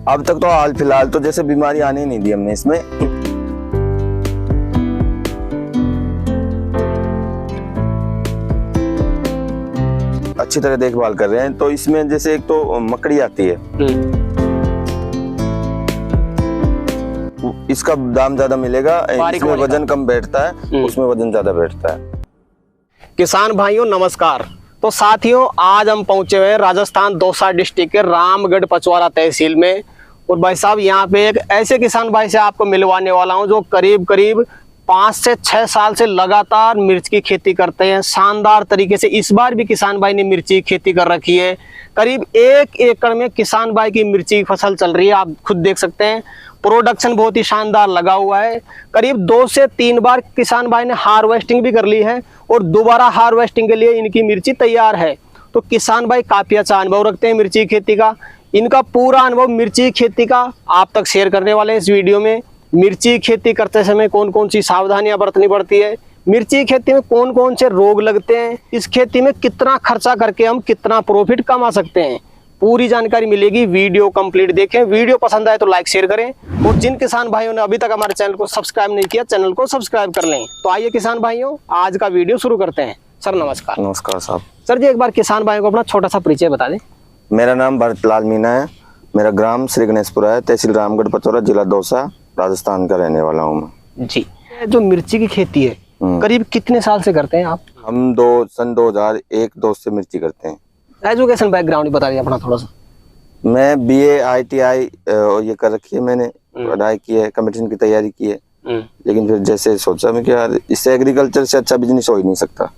अब तक तो हाल फिलहाल तो जैसे बीमारी आने ही नहीं दी हमने इसमें। अच्छी तरह देखभाल कर रहे हैं। तो इसमें जैसे एक तो मकड़ी आती है, इसका दाम ज्यादा मिलेगा, इसमें वजन कम बैठता है, उसमें वजन ज्यादा बैठता है। किसान भाइयों नमस्कार। तो साथियों, आज हम पहुंचे हुए हैं राजस्थान दौसा डिस्ट्रिक्ट के रामगढ़ पचवारा तहसील में। और भाई साहब, यहाँ पे एक ऐसे किसान भाई से आपको मिलवाने वाला हूँ जो करीब 5 से 6 साल से लगातार मिर्च की खेती करते हैं शानदार तरीके से। इस बार भी किसान भाई ने मिर्ची की खेती कर रखी है। करीब 1 एकड़ में किसान भाई की मिर्ची की फसल चल रही है, आप खुद देख सकते हैं। प्रोडक्शन बहुत ही शानदार लगा हुआ है। करीब 2 से 3 बार किसान भाई ने हार्वेस्टिंग भी कर ली है और दोबारा हार्वेस्टिंग के लिए इनकी मिर्ची तैयार है। तो किसान भाई काफी अच्छा अनुभव रखते हैं मिर्ची की खेती का। इनका पूरा अनुभव मिर्ची की खेती का आप तक शेयर करने वाले हैं इस वीडियो में। मिर्ची खेती करते समय कौन कौन सी सावधानियां बरतनी पड़ती है, मिर्ची खेती में कौन कौन से रोग लगते हैं, इस खेती में कितना खर्चा करके हम कितना प्रॉफिट कमा सकते हैं, पूरी जानकारी मिलेगी। वीडियो कंप्लीट देखें। वीडियो पसंद आए तो लाइक शेयर करें और जिन किसान भाइयों ने अभी तक हमारे चैनल को सब्सक्राइब नहीं किया, चैनल को सब्सक्राइब कर लें। तो आइए किसान भाइयों, आज का वीडियो शुरू करते हैं। सर नमस्कार। नमस्कार साहब। सर जी, एक बार किसान भाइयों को अपना छोटा सा परिचय बता दें। मेरा नाम भरतलाल मीना है, मेरा ग्राम श्री गणेशपुरा है, तहसील रामगढ़ पचौरा, जिला दौसा, राजस्थान का रहने वाला हूँ मैं जी। जो मिर्ची की खेती है करीब कितने साल से करते हैं आप? हम सन 2001-2 से मिर्ची करते हैं। एजुकेशन बैकग्राउंड बता दीजिए अपना थोड़ा सा। मैं BA ITI ये कर रखी है, मैंने पढ़ाई की है, कंपटीशन की तैयारी की है। लेकिन फिर जैसे सोचा मैं कि यार इससे एग्रीकल्चर से अच्छा बिजनेस हो ही नहीं सकता।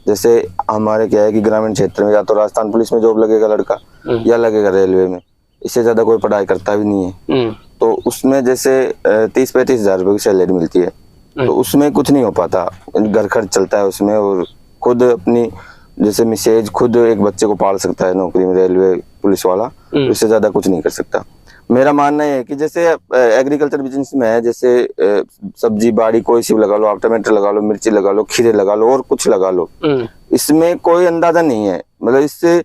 जैसे हमारे क्या है कि ग्रामीण क्षेत्र में या तो राजस्थान पुलिस में जॉब लगेगा लड़का या लगेगा रेलवे में, इससे ज्यादा कोई पढ़ाई करता भी नहीं है। तो उसमें जैसे 30-35 हजार रुपए की सैलरी मिलती है, तो उसमें कुछ नहीं हो पाता, घर खर्च चलता है उसमें। और खुद अपनी जैसे मिसेज खुद एक बच्चे को पाल सकता है नौकरी में, रेलवे पुलिस वाला, इससे ज्यादा कुछ नहीं कर सकता। मेरा मानना है कि जैसे एग्रीकल्चर बिजनेस में है, जैसे सब्जी बाड़ी कोई सी लगा लो, आप टमाटर लगा लो, मिर्ची लगा लो, खीरे लगा लो और कुछ लगा लो, इसमें कोई अंदाजा नहीं है। मतलब इससे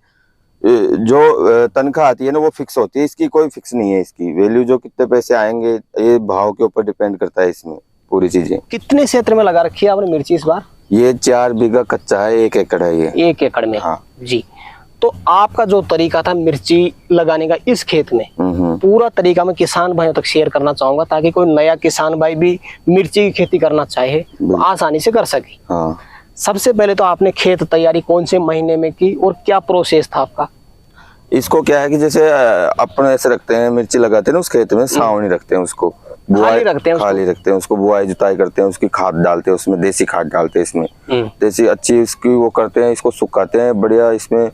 जो तनख्वाह आती है ना वो फिक्स होती है, इसकी कोई फिक्स नहीं है। इसकी वैल्यू जो कितने पैसे आएंगे ये भाव के ऊपर डिपेंड करता है इसमें पूरी चीजें। कितने क्षेत्र में लगा रखी है आपने मिर्ची इस बार? ये 4 बीघा कच्चा है, 1 एकड़ है ये। 1 एकड़ में? हाँ जी। तो आपका जो तरीका था मिर्ची लगाने का इस खेत में, पूरा तरीका मैं किसान भाइयों तक शेयर करना चाहूंगा ताकि कोई नया किसान भाई भी मिर्ची की खेती करना चाहे तो आसानी से कर सके। हाँ। सबसे पहले तो आपने खेत तैयारी कौन से महीने में की और क्या प्रोसेस था आपका? इसको क्या है कि जैसे अपन ऐसे रखते हैं, मिर्ची लगाते हैं ना उस खेत में, सावनी रखते हैं उसको, खाली रखते हैं उसको, बुआई जुताई करते हैं, उसकी खाद डालते हैं, उसमें देसी खाद डालते हैं, इसमें देसी अच्छी इसकी वो करते हैं, इसको सुखाते हैं बढ़िया। इसमें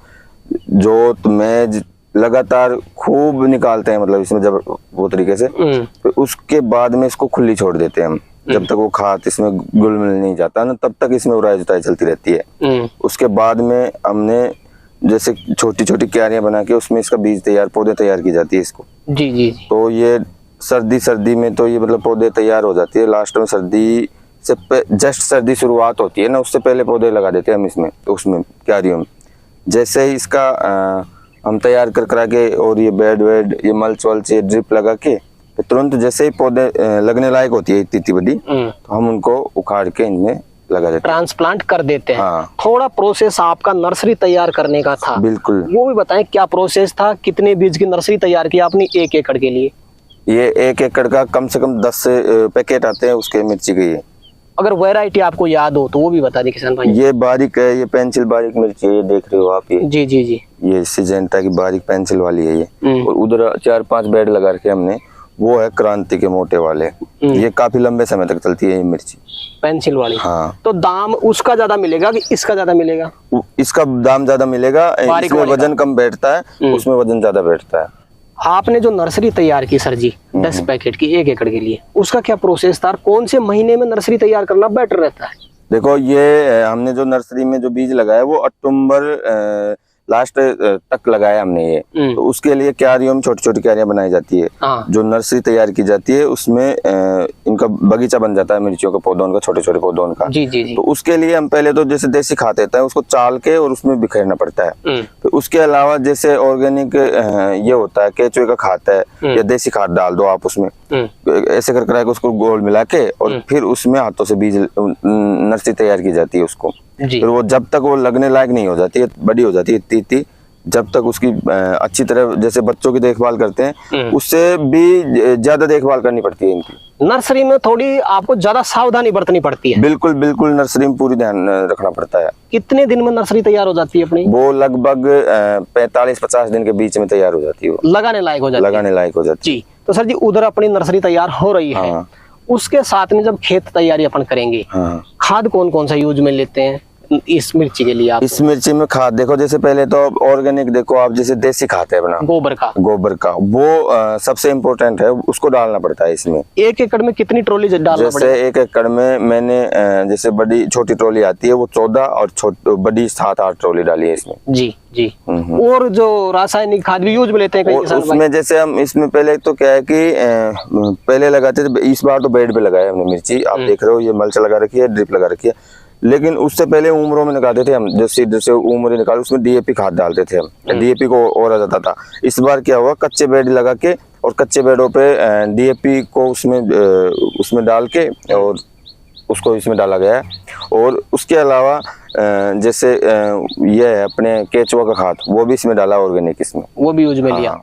जोत में लगातार खूब निकालते हैं, मतलब इसमें जब वो तरीके से, फिर उसके बाद में इसको खुली छोड़ देते हैं हम। जब तक वो खाद इसमें घुल मिल नहीं जाता ना, तब तक इसमें उड़ाई जुताई चलती रहती है। उसके बाद में हमने जैसे छोटी छोटी क्यारियां बना के उसमें इसका बीज तैयार, पौधे तैयार की जाती है इसको। जी जी। तो ये सर्दी में तो ये मतलब पौधे तैयार हो जाती है। लास्ट में सर्दी से जस्ट सर्दी शुरुआत होती है ना, उससे पहले पौधे लगा देते हैं हम इसमें, उसमें क्यारियों में। जैसे ही इसका हम तैयार कर करा के और ये बेड वेड, ये मल्च वल्च, ये ड्रिप लगा के तुरंत जैसे ही पौधे लगने लायक होती है इतनी बड़ी, तो हम उनको उखाड़ के इनमें लगा देते हैं, ट्रांसप्लांट कर देते हैं। हाँ। थोड़ा प्रोसेस आपका नर्सरी तैयार करने का था, बिल्कुल, वो भी बताएं क्या प्रोसेस था? कितने बीज की नर्सरी तैयार की आपने 1 एकड़ के लिए? ये 1 एकड़ का कम से कम 10 पैकेट आते हैं उसके मिर्ची के। ये अगर वैरायटी आपको याद हो तो वो भी बता दें किसान भाई। ये बारीक है, ये पेंसिल बारीक मिर्ची है, ये देख रहे हो आप। ये जी जी जी, ये सिजेंटा की बारीक पेंसिल वाली है ये। और उधर 4-5 बेड लगा रखे हमने, वो है क्रांति के मोटे वाले। ये काफी लंबे समय तक चलती है ये मिर्ची, पेंसिल वाली। हाँ। तो दाम उसका ज्यादा मिलेगा कि इसका ज्यादा मिलेगा? इसका दाम ज्यादा मिलेगा, इसमें वजन कम बैठता है, उसमें वजन ज्यादा बैठता है। आपने जो नर्सरी तैयार की सर जी 10 पैकेट की 1 एकड़ के लिए, उसका क्या प्रोसेस था? कौन से महीने में नर्सरी तैयार करना बेटर रहता है? देखो, ये हमने जो नर्सरी में जो बीज लगाया वो अक्टूबर लास्ट तक लगाया हमने ये। तो उसके लिए क्यारियों में छोटी छोटी क्यारियां बनाई जाती है। जो नर्सरी तैयार की जाती है उसमें इनका बगीचा बन जाता है, मिर्चियों का पौधों का, छोटे छोटे पौधों का। जी जी जी। तो उसके लिए हम पहले तो जैसे देसी खाद देता है उसको चाल के और उसमें बिखेरना पड़ता है। तो उसके अलावा जैसे ऑर्गेनिक ये होता है, केचुए का खाद है या देसी खाद डाल दो आप उसमें, ऐसे कर उसको गोल मिला के और फिर उसमें हाथों से बीज नर्सरी तैयार की जाती है उसको। फिर वो जब तक वो लगने लायक नहीं हो जाती है, बड़ी हो जाती है इतनी, जब तक उसकी अच्छी तरह जैसे बच्चों की देखभाल करते हैं उससे भी ज्यादा देखभाल करनी पड़ती है इनकी। नर्सरी में थोड़ी आपको ज्यादा सावधानी बरतनी पड़ती है। बिल्कुल बिल्कुल, नर्सरी में पूरी ध्यान रखना पड़ता है। कितने दिन में नर्सरी तैयार हो जाती है अपनी? वो लगभग 45-50 दिन के बीच में तैयार हो जाती है, लगाने लायक हो जाती है। लगाने लायक हो जाती है जी। तो सर जी उधर अपनी नर्सरी तैयार हो रही है। हाँ। उसके साथ में जब खेत तैयारी अपन करेंगे, हाँ। खाद कौन कौन सा यूज में लेते हैं इस मिर्ची के लिए आप? इस मिर्ची में खाद देखो, जैसे पहले तो ऑर्गेनिक देखो आप, जैसे देसी खाद है अपना गोबर का वो सबसे इम्पोर्टेंट है, उसको डालना पड़ता है इसमें। 1 एकड़ में कितनी ट्रॉली डालना जैसे पड़ेगा? 1 एकड़ में मैंने जैसे बड़ी छोटी ट्रॉली आती है वो 14 और बड़ी 7-8 ट्रॉली डाली है इसमें। जी जी। और जो रासायनिक खाद भी यूज में लेते हैं कई किसान भाई? उसमें जैसे हम इसमें पहले तो क्या है कि पहले लगाते थे, इस बार तो बेड पे लगाया हमने मिर्ची, आप देख रहे हो ये मल्च लगा रखी है, ड्रिप लगा रखी है। लेकिन उससे पहले उम्रों में निकालते थे हम, जैसे उम्र निकाल उसमें डीएपी खाद डालते थे हम, डीएपी को और आ जाता था। इस बार क्या हुआ, कच्चे बेड लगा के और कच्चे बेडों पे डीएपी को उसमें डाल के और उसको इसमें डाला गया है। और उसके अलावा जैसे ये है अपने केचुआ का खाद, वो भी इसमें डाला ऑर्गेनिक, इसमें वो भी यूज में लिया। हाँ।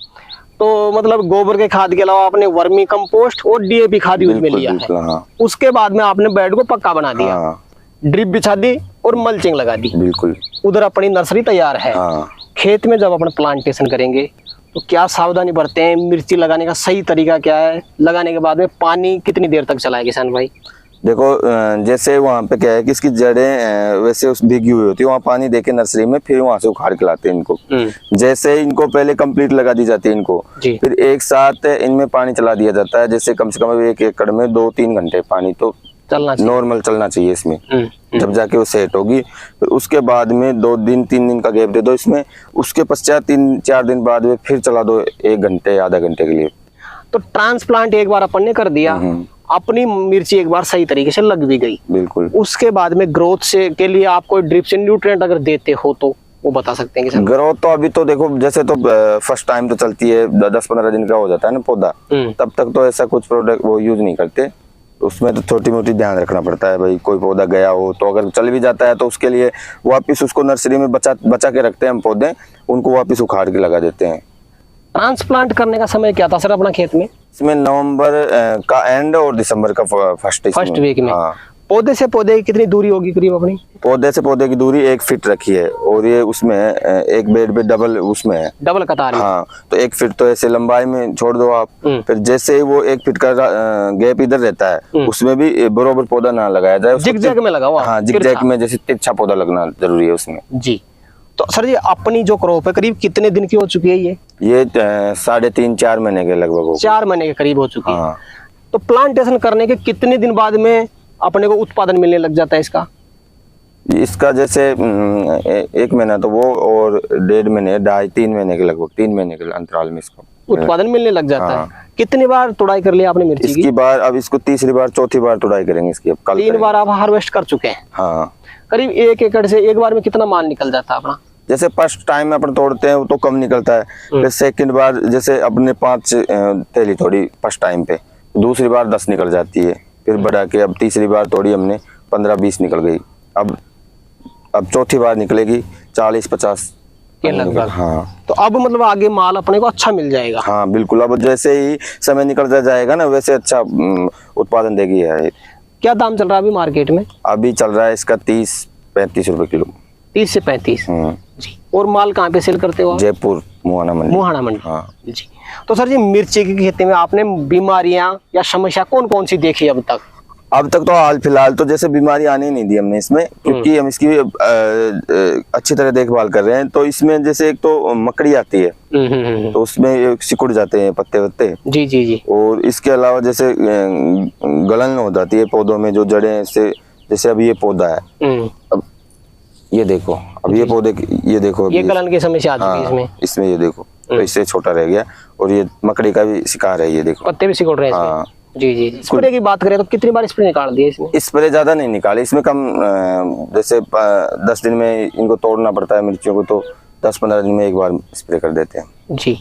तो मतलब गोबर के खाद के अलावा आपने वर्मी कंपोस्ट और डीएपी खाद यूज में लिया है। हाँ। उसके बाद में आपने बेड को पक्का बना दिया, हाँ। ड्रिप बिछा दी और मल्चिंग लगा दी। बिल्कुल। उधर अपनी नर्सरी तैयार है। हाँ। खेत में जब अपन प्लांटेशन करेंगे तो क्या सावधानी बरते हैं? मिर्ची लगाने का सही तरीका क्या है? लगाने के बाद में पानी कितनी देर तक चलाए किसान भाई? देखो जैसे वहाँ पे क्या है कि इसकी जड़ें वैसे उस भीगी हुई होती है, वहाँ पानी देके नर्सरी में, फिर वहाँ से उखाड़ के लाते हैं इनको। जैसे इनको पहले कंप्लीट लगा दी जाती है इनको, फिर एक साथ इनमें पानी चला दिया जाता है। जैसे कम से कम 1 एकड़ में 2-3 घंटे पानी तो चलना चाहिए, नॉर्मल चलना चाहिए इसमें, जब जाके वो सेट होगी। फिर उसके बाद में 2-3 दिन का गैप दे दो इसमें, उसके पश्चात 3-4 दिन बाद में फिर चला दो 1 घंटे आधा घंटे के लिए। तो ट्रांसप्लांट एक बार अपन ने कर दिया, अपनी मिर्ची एक बार सही तरीके से लग भी गई, बिल्कुल। उसके बाद में ग्रोथ से के लिए आप कोई ड्रिप से न्यूट्रिएंट अगर देते हो तो वो बता सकते हैं कि ग्रोथ तो अभी तो देखो, जैसे तो फर्स्ट टाइम तो चलती है, 10-15 दिन का हो जाता है ना पौधा, तब तक तो ऐसा कुछ प्रोडक्ट वो यूज नहीं करते। उसमें तो छोटी मोटी ध्यान रखना पड़ता है भाई, कोई पौधा गया हो तो अगर चल भी जाता है तो उसके लिए वापस उसको नर्सरी में बचा के रखते हैं हम पौधे, उनको वापस उखाड़ के लगा देते हैं। ट्रांसप्लांट करने का समय क्या था सर अपना खेत में? इसमें नवंबर का एंड और दिसंबर का फर्स्ट वीक में। हाँ। पौधे से पौधे की कितनी दूरी होगी करीब अपनी? पौधे से पौधे की दूरी 1 फीट रखी है, और ये उसमें एक बेड पे डबल उसमें है, डबल कतार में। हाँ। तो 1 फीट तो ऐसे लंबाई में छोड़ दो आप, फिर जैसे ही वो 1 फीट का गैप इधर रहता है उसमें भी बरोबर पौधा ना लगाया जाए, जिग-जैग में लगा हुआ। हाँ, जिग-जैग में, जैसे तिरछा पौधा लगना जरूरी है उसमें। जी। तो सर जी अपनी जो क्रॉप है करीब कितने दिन की हो चुकी है ये? 3.5-4 महीने के लगभग होगी। 4 महीने के करीब हो चुकी है। हाँ। तो प्लांटेशन करने के कितने दिन बाद में अपने को उत्पादन मिलने लग जाता है इसका? इसका जैसे 1 महीना तो वो, और 1.5 महीने, 2.5-3 महीने के लगभग, 3 महीने के अंतराल में इसको उत्पादन मिलने लग जाता हाँ। है। कितनी बार तुड़ाई कर लिया आपने मिर्ची की? इसकी बार अब इसको 3री बार 4थी बार तुड़ाई करेंगे इसकी, अब कल 3 बार आप हार्वेस्ट कर चुके हैं। हाँ। करीब 1 एकड़ से एक बार में कितना माल निकल जाता है अपना? जैसे फर्स्ट टाइम में अपन तोड़ते हैं तो कम निकलता है, फिर सेकंड बार जैसे अपने 5 थैली तोड़ी फर्स्ट टाइम पे, दूसरी बार 10 निकल जाती है, फिर बढ़ा के अब 3री बार तोड़ी हमने 15-20 निकल गई, अब 4थी बार निकलेगी 40-50 के लगभग। हाँ। तो अब मतलब आगे माल अपने को अच्छा मिल जाएगा। हाँ बिल्कुल, अब जैसे ही समय निकलता जाएगा ना वैसे अच्छा उत्पादन देगी है। क्या दाम चल रहा है अभी मार्केट में? अभी चल रहा है इसका 30-35 रुपए किलो। 30 से 35 जी। और माल कहाँ पे सेल करते हो आप? जयपुर मुहाना मंडी। मुहाना मंडी। हाँ जी। तो सर जी मिर्ची की खेती में आपने बीमारियां या समस्या कौन कौन सी देखी अब तक? अब तक तो हाल फिलहाल तो जैसे बीमारी आने ही नहीं दी हमने इसमें, क्योंकि हम इसकी अच्छी तरह देखभाल कर रहे हैं। तो इसमें जैसे एक तो मकड़ी आती है, तो उसमें सिकुड़ जाते हैं पत्ते वत्ते। जी जी जी। और इसके अलावा जैसे गलन हो जाती है पौधों में, जो जड़ें से, जैसे अब ये पौधा है, ये देखो अब ये पौधे ये देखो ये गलन की समस्या आ चुकी है इसमें। इसमें ये देखो तो इससे छोटा रह गया और ये मकड़ी का भी शिकार है। ये देखो पत्ते भी सिकुड़ रहे हैं इसमें। हाँ। जी जी जी। स्प्रे की बात करें तो कितनी बार स्प्रे निकाल दिया इसमें? स्प्रे ज्यादा नहीं निकाले इसमें, कम जैसे 10 दिन में इनको तोड़ना पड़ता है मिर्चियों को, तो 10-15 दिन में एक बार स्प्रे कर देते हैं। जी।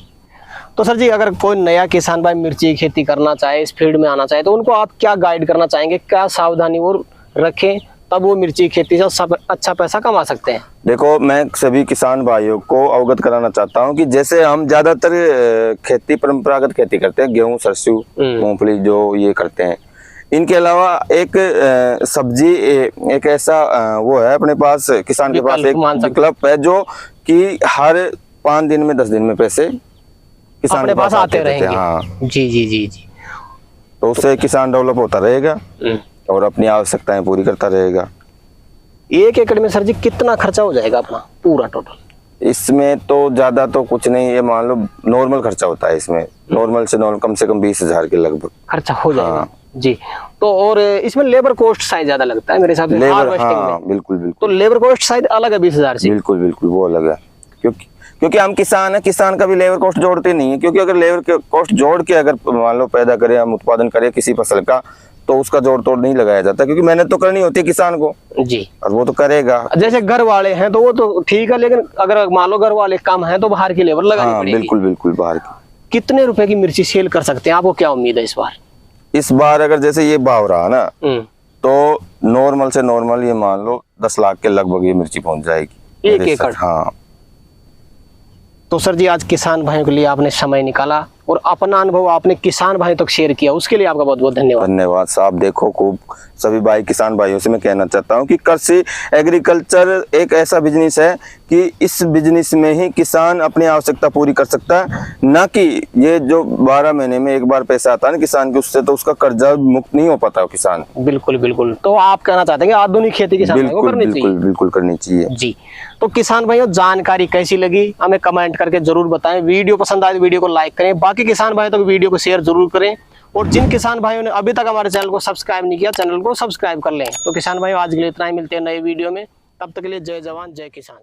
तो सर जी, अगर कोई नया किसान भाई मिर्ची की खेती करना चाहे, इस फील्ड में आना चाहे, तो उनको आप क्या गाइड करना चाहेंगे, क्या सावधानी वो रखें तब वो मिर्ची की खेती से अच्छा पैसा कमा सकते हैं? देखो मैं सभी किसान भाइयों को अवगत कराना चाहता हूं कि जैसे हम ज्यादातर खेती परंपरागत खेती करते हैं, गेहूं, सरसों, मूंगफली जो ये करते हैं, इनके अलावा एक सब्जी एक ऐसा वो है अपने पास, किसान के पास एक विकल्प है जो कि हर 5 दिन में 10 दिन में पैसे किसान अपने के पास आते रहेंगे। हाँ जी जी जी जी। तो उससे किसान डेवलप होता रहेगा और अपनी आवश्यकताएं पूरी करता रहेगा। 1 एकड़ में सर जी कितना खर्चा हो जाएगा अपना पूरा टोटल? इसमें तो ज्यादा तो कुछ नहीं, ये मान लो नॉर्मल खर्चा होता है इसमें, नॉर्मल से कम 20,000 के लगभग खर्चा हो जाएगा। हाँ। जी। तो और इसमें लेबर कॉस्ट शायद ज्यादा लगता है मेरे हिसाब से हार्वेस्टिंग में। बिल्कुल तो लेबर कॉस्ट शायद अलग है 20,000 से। बिल्कुल वो अलग है, क्योंकि हम किसान है, किसान का भी लेबर कॉस्ट जोड़ते नहीं है, क्योंकि अगर लेबर कॉस्ट जोड़ के अगर मान लो पैदा करें, हम उत्पादन करें किसी फसल का, तो उसका जोड़ तोड़ नहीं लगाया जाता, क्योंकि मेहनत तो करनी होती है किसान को जी, और वो तो करेगा। जैसे घर वाले हैं तो वो तो ठीक है, लेकिन अगर मान लो घर वाले कम हैं तो बाहर की लेबर लगानी पड़ेगी। बिल्कुल बाहर की। कितने रुपए की मिर्ची सेल कर सकते हैं, आपको क्या उम्मीद है इस बार? इस बार अगर जैसे ये भाव रहा ना, तो नॉर्मल से नॉर्मल ये मान लो 10 लाख के लगभग ये मिर्ची पहुंच जाएगी 1 एकड़। हाँ। तो सर जी, आज किसान भाइयों के लिए आपने समय निकाला और अपना अनुभव आपने किसान भाइयों तक शेयर किया, उसके लिए आपका बहुत बहुत धन्यवाद। धन्यवाद साहब। देखो खूब सभी भाई किसान भाइयों से मैं कहना चाहता हूं कि कृषि एग्रीकल्चर एक ऐसा बिजनेस है कि इस बिजनेस में ही किसान अपनी आवश्यकता पूरी कर सकता है, ना कि ये जो 12 महीने में एक बार पैसा आता है ना किसान के, उससे तो उसका कर्जा मुक्त नहीं हो पाता किसान। बिल्कुल बिल्कुल। तो आप कहना चाहते हैं कि आधुनिक खेती किसान को करनी चाहिए? बिल्कुल करनी चाहिए जी। तो किसान भाइयों, जानकारी कैसी लगी हमें कमेंट करके जरूर बताएं। वीडियो पसंद आए तो वीडियो को लाइक करें, बाकी किसान भाइयों तक वीडियो को शेयर जरूर करें, और जिन किसान भाइयों ने अभी तक हमारे चैनल को सब्सक्राइब नहीं किया, चैनल को सब्सक्राइब कर लें। तो किसान भाइयों, आज के लिए इतना ही, मिलते हैं नए वीडियो में, तब तक के लिए जय जवान जय किसान।